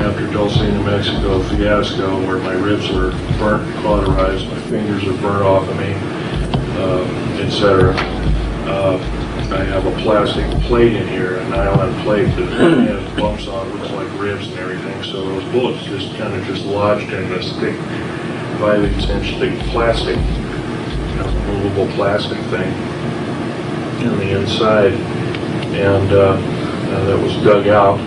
after Dulce, New Mexico fiasco, where my ribs were burnt, cauterized, my fingers are burnt off of me, etc. I have a plastic plate in here, a nylon plate that has bumps on it, looks like ribs and everything. So those bullets just kind of just lodged in this thick, 5/8" thick plastic, movable plastic thing in the inside, and that was dug out.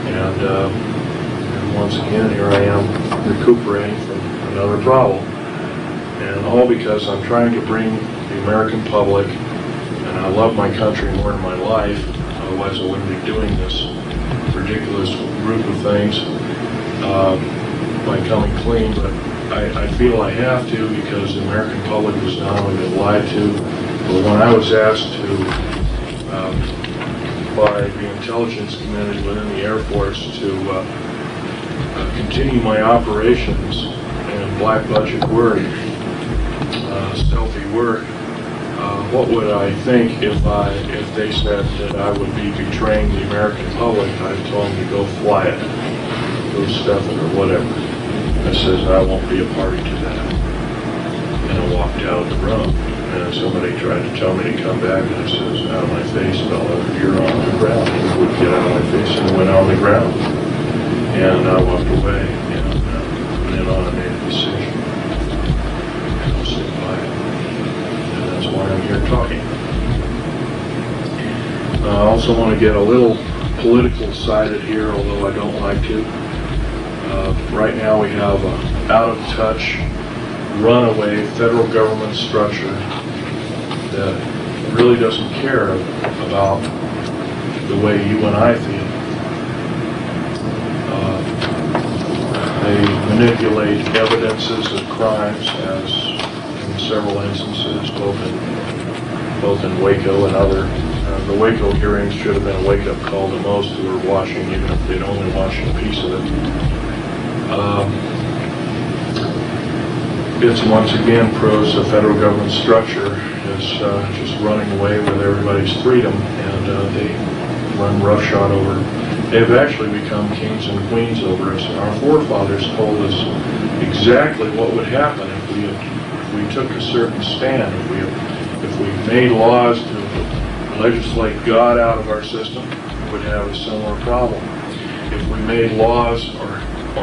And once again, here I am recuperating from another problem, and all because I'm trying to bring the American public. And I love my country more than my life, otherwise I wouldn't be doing this ridiculous group of things by coming clean, but I feel I have to, because the American public has not only been lied to, but when I was asked to, by the intelligence community within the Air Force, to continue my operations in black budget work, stealthy work, what would I think if they said that I would be betraying the American public? I told them to go fly it, go stuff it, or whatever. I says I won't be a party to that, and I walked out of the room. And somebody tried to tell me to come back, and I says, out of my face, fella, you're on the ground. And he would get out of my face and went on the ground, and I walked away, and went on and made a decision. And I'll sit by it. That's why I'm here talking. I also want to get a little political sided here, although I don't like to. Right now we have an out-of-touch, runaway federal government structure that really doesn't care about the way you and I feel. They manipulate evidences of crimes, as in several instances, both in Waco and other. The Waco hearings should have been a wake-up call to most who were watching, even if they'd only watched a piece of it. It's once again proves the federal government structure is just running away with everybody's freedom, and they run roughshod over. They've actually become kings and queens over us. And our forefathers told us exactly what would happen if we took a certain stand. If we made laws to legislate God out of our system, we would have a similar problem. If we made laws or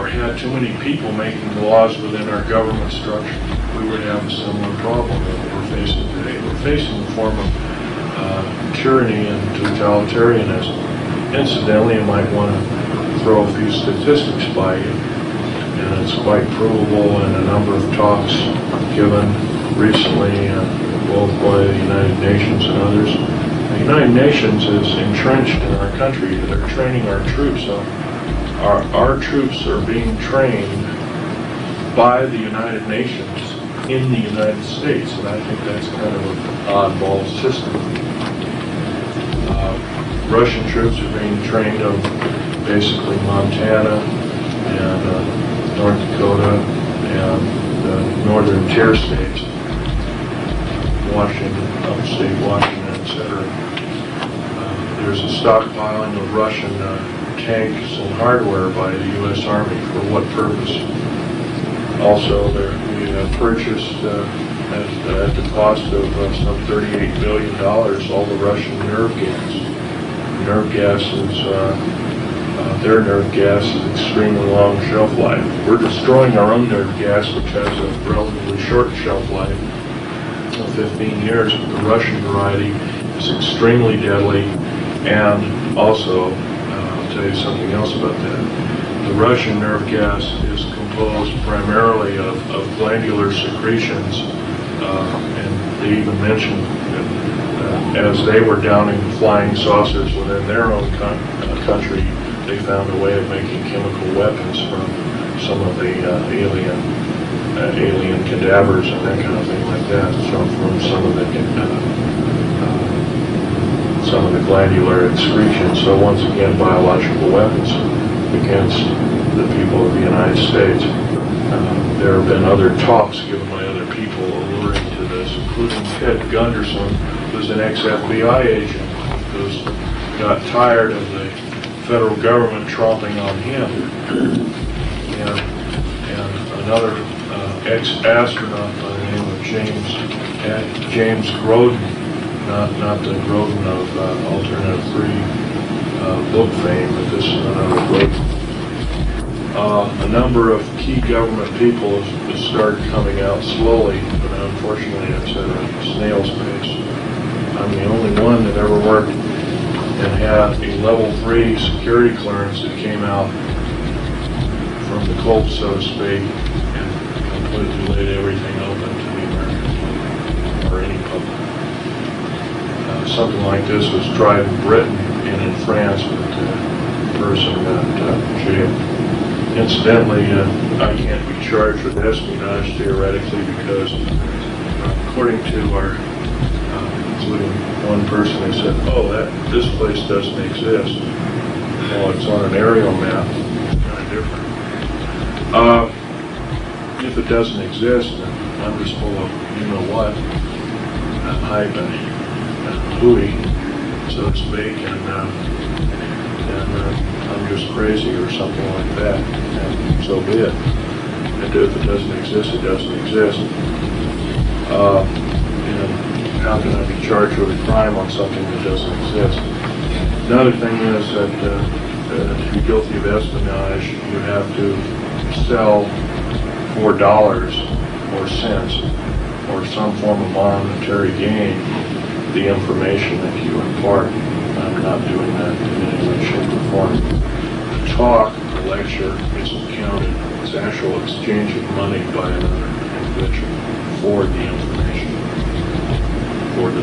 had too many people making laws within our government structure, we would have a similar problem that we're facing today. We're facing a form of tyranny and totalitarianism. Incidentally, you might want to throw a few statistics by you, and it's quite provable in a number of talks given recently, both by the United Nations and others. The United Nations is entrenched in our country. They're training our troops up. Our troops are being trained by the United Nations in the United States, and I think that's kind of an oddball system. Russian troops are being trained of basically Montana and North Dakota and the northern tier states, Washington, upstate Washington, etc. There's a stockpiling of Russian tanks and hardware by the U.S. Army. For what purpose? Also, we have purchased at the cost of some $38 billion all the Russian nerve gas. Nerve gas is, their nerve gas is extremely long shelf life. We're destroying our own nerve gas, which has a relatively short shelf life of 15 years. But the Russian variety is extremely deadly, and also, I'll tell you something else about that. The Russian nerve gas is composed primarily of glandular secretions, and they even mentioned that as they were downing flying saucers within their own country, they found a way of making chemical weapons from some of the alien cadavers and that kind of thing like that. So from some of the glandular excretions. So once again, biological weapons against the people of the United States. There have been other talks given by other people alluring to this, including Ted Gunderson, who's an ex-FBI agent, who's got tired of the federal government tromping on him. And another ex-astronaut by the name of James Groden, not the Groden of Alternative 3 book fame, but this is another Groden. A number of key government people have started coming out slowly, but unfortunately it's at a snail's pace. I'm the only one that ever worked and had a level 3 security clearance that came out from the Colt, so to speak, and completely laid everything open to the American public, or any public. Something like this was tried in Britain and in France, but the person got jailed. Incidentally, I can't be charged with espionage theoretically because, according to our, including one person who said, "Oh, this place doesn't exist." Well, it's on an aerial map. It's kind of different. If it doesn't exist, then I'm just full of you know what, hype and hooey, so to speak, and I'm just crazy or something like that, and so be it. And if it doesn't exist, it doesn't exist. And how can I be charged with a crime on something that doesn't exist? Another thing is that to be guilty of espionage, you have to sell for dollars or cents or some form of monetary gain the information that you impart. I'm not doing that in any way, shape, or form. The talk, the lecture, isn't counted. It's actual exchange of money by another individual for the information, for the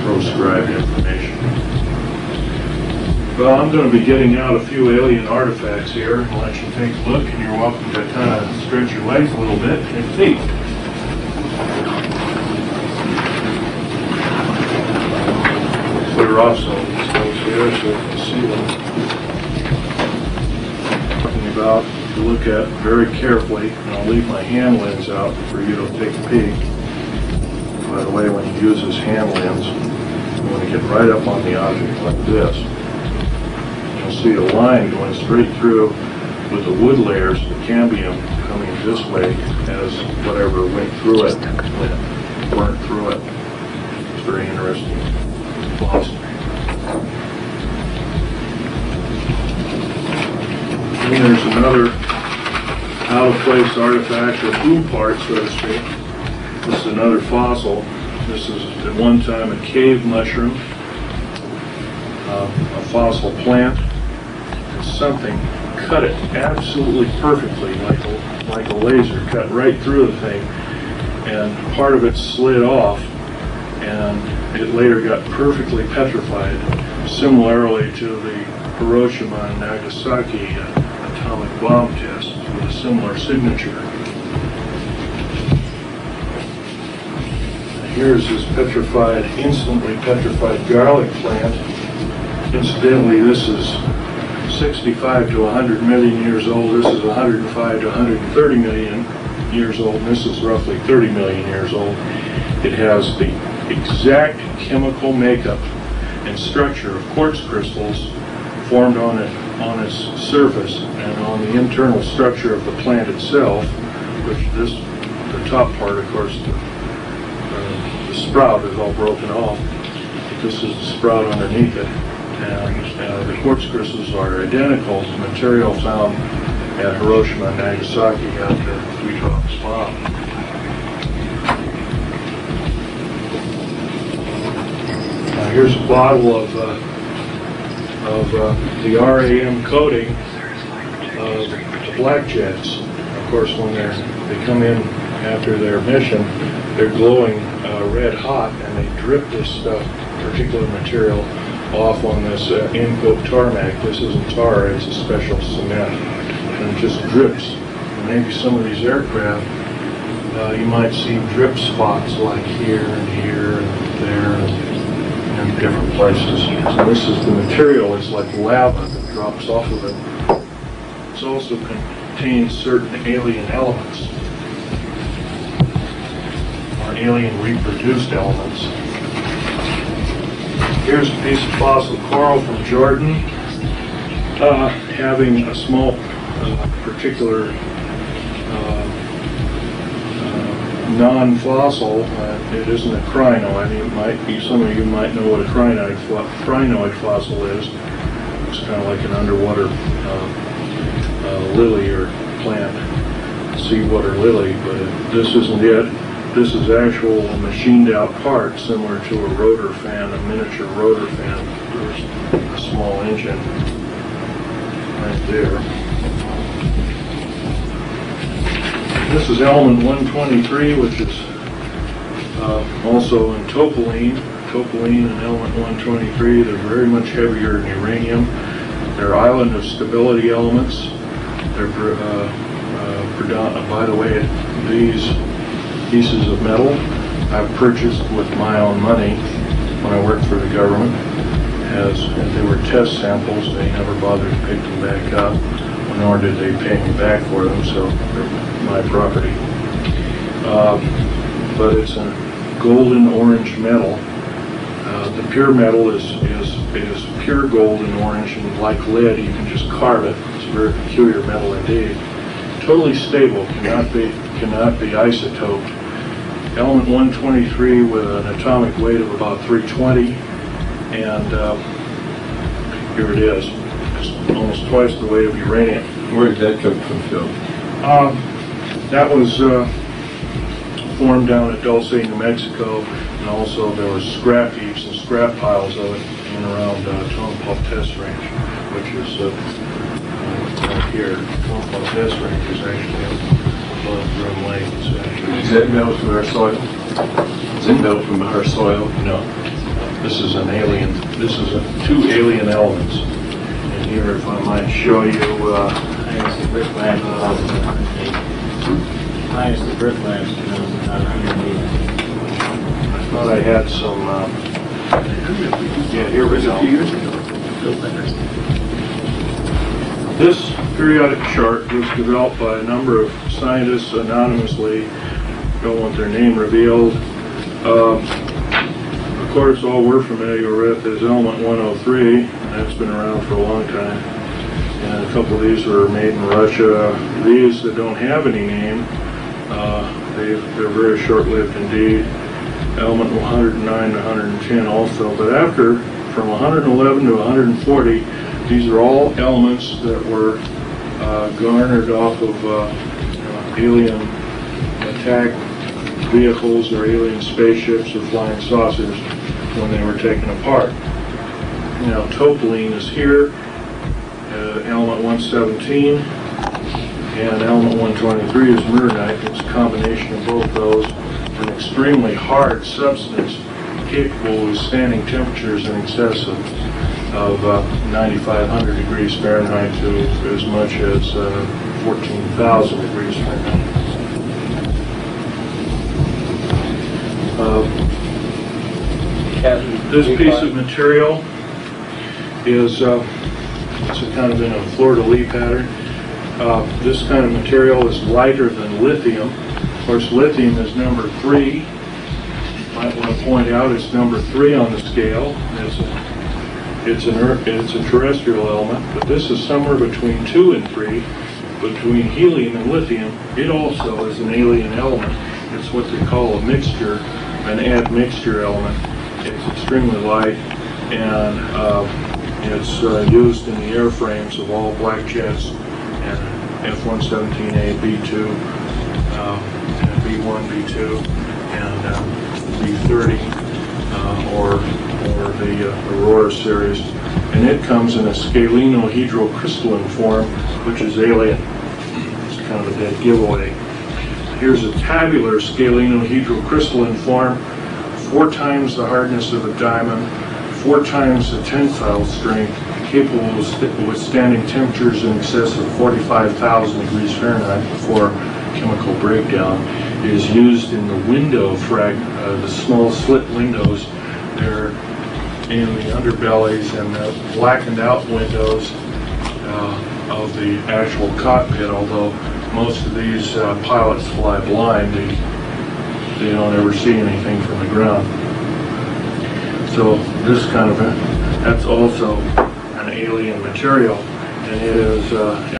proscribed information. Well, I'm going to be getting out a few alien artifacts here and let you take a look, and you're welcome to kind of stretch your legs a little bit and feet. Clear off some of these things here so you can see them. Talking about, to look at very carefully, and I'll leave my hand lens out for you to take a peek. By the way, when you use this hand lens, you want to get right up on the object like this. You'll see a line going straight through with the wood layers of the cambium coming this way as whatever went through it burnt through it. It's very interesting. Awesome. And there's another out-of-place artifact or blue part, so to speak. This is another fossil. This is at one time a cave mushroom, a fossil plant. And something cut it absolutely perfectly, like a laser, cut right through the thing, and part of it slid off, and it later got perfectly petrified, similarly to the Hiroshima and Nagasaki atomic bomb test with a similar signature. Here's this petrified, instantly petrified garlic plant. Incidentally, this is 65 to 100 million years old. This is 105 to 130 million years old, and this is roughly 30 million years old. It has the exact chemical makeup and structure of quartz crystals formed on its surface and on the internal structure of the plant itself, which the top part, of course, the sprout is all broken off. This is the sprout underneath it, and the quartz crystals are identical to material found at Hiroshima and Nagasaki at the three-drop bomb. Here's a bottle of the RAM coating of the black jets. Of course, when they come in after their mission, they're glowing red hot, and they drip this particular material off on this in-coat tarmac. This isn't tar, it's a special cement, and it just drips. And maybe some of these aircraft, you might see drip spots like here and here and there and different places. So this is the material, it's like lava that drops off of it. It also contains certain alien elements, or alien reproduced elements. Here's a piece of fossil coral from Jordan. having a small particular non-fossil, it isn't a crino. I mean, it might be, some of you might know what a crinoid fossil is. It's kind of like an underwater lily or plant, seawater lily, but this isn't it. This is actual machined out part similar to a rotor fan, a miniature rotor fan. There's a small engine right there. This is element 123, which is also in topoline. Topoline and element 123, they're very much heavier than uranium. They're island of stability elements. They're by the way, these pieces of metal I've purchased with my own money when I worked for the government. As they were test samples, they never bothered to pick them back up, nor did they pay me back for them, so they're my property. But it's a golden orange metal. The pure metal is pure golden orange, and like lead, you can just carve it. It's a very peculiar metal indeed. Totally stable, cannot be isotoped. Element 123 with an atomic weight of about 320, and here it is. It's almost twice the weight of uranium. Where did that come from, Phil? That was formed down at Dulce, New Mexico, and also there was scrap heaps and scrap piles of it in around Tonopah Test Range, which is right here. Tonopah Test Range is actually above Groom Lake. Is that metal from our soil? Is it metal from our soil? No. This is an alien. This is two alien elements. And here, if I might show you, Minus the brick labs, minus the brick labs, I thought I had some. Yeah, here we go. A few years ago. This periodic chart was developed by a number of scientists anonymously. Don't want their name revealed. Of course, all we're familiar with is element 103. That's been around for a long time. And a couple of these were made in Russia. These that don't have any name, they're very short-lived indeed. Element 109 to 110 also. But after, from 111 to 140, these are all elements that were garnered off of alien attack vehicles or alien spaceships or flying saucers when they were taken apart. Now, topoline is here. Element 117 and element 123 is murnite. It's a combination of both those. An extremely hard substance capable of withstanding temperatures in excess of 9,500 degrees Fahrenheit to as much as 14,000 degrees Fahrenheit. This piece of material is it's kind of in a fleur-de-lis pattern. This kind of material is lighter than lithium. Of course, lithium is number 3. Might want to point out it's number 3 on the scale. It's a terrestrial element, but this is somewhere between 2 and 3. Between helium and lithium, it also is an alien element. It's what they call a mixture, an admixture element. It's extremely light, and it's used in the airframes of all black jets and F-117A, B-2, and B-1, B-2, and B-30, or the Aurora series. And it comes in a scalenohedrocrystalline form, which is alien. It's kind of a dead giveaway. Here's a tabular scalenohedrocrystalline form, 4 times the hardness of a diamond, 4 times the tensile strength, capable of withstanding temperatures in excess of 45,000 degrees Fahrenheit before chemical breakdown. It is used in the window the small slit windows. They're in the underbellies and the blackened out windows of the actual cockpit, although most of these pilots fly blind. They don't ever see anything from the ground. So this kind of that's also an alien material. and it is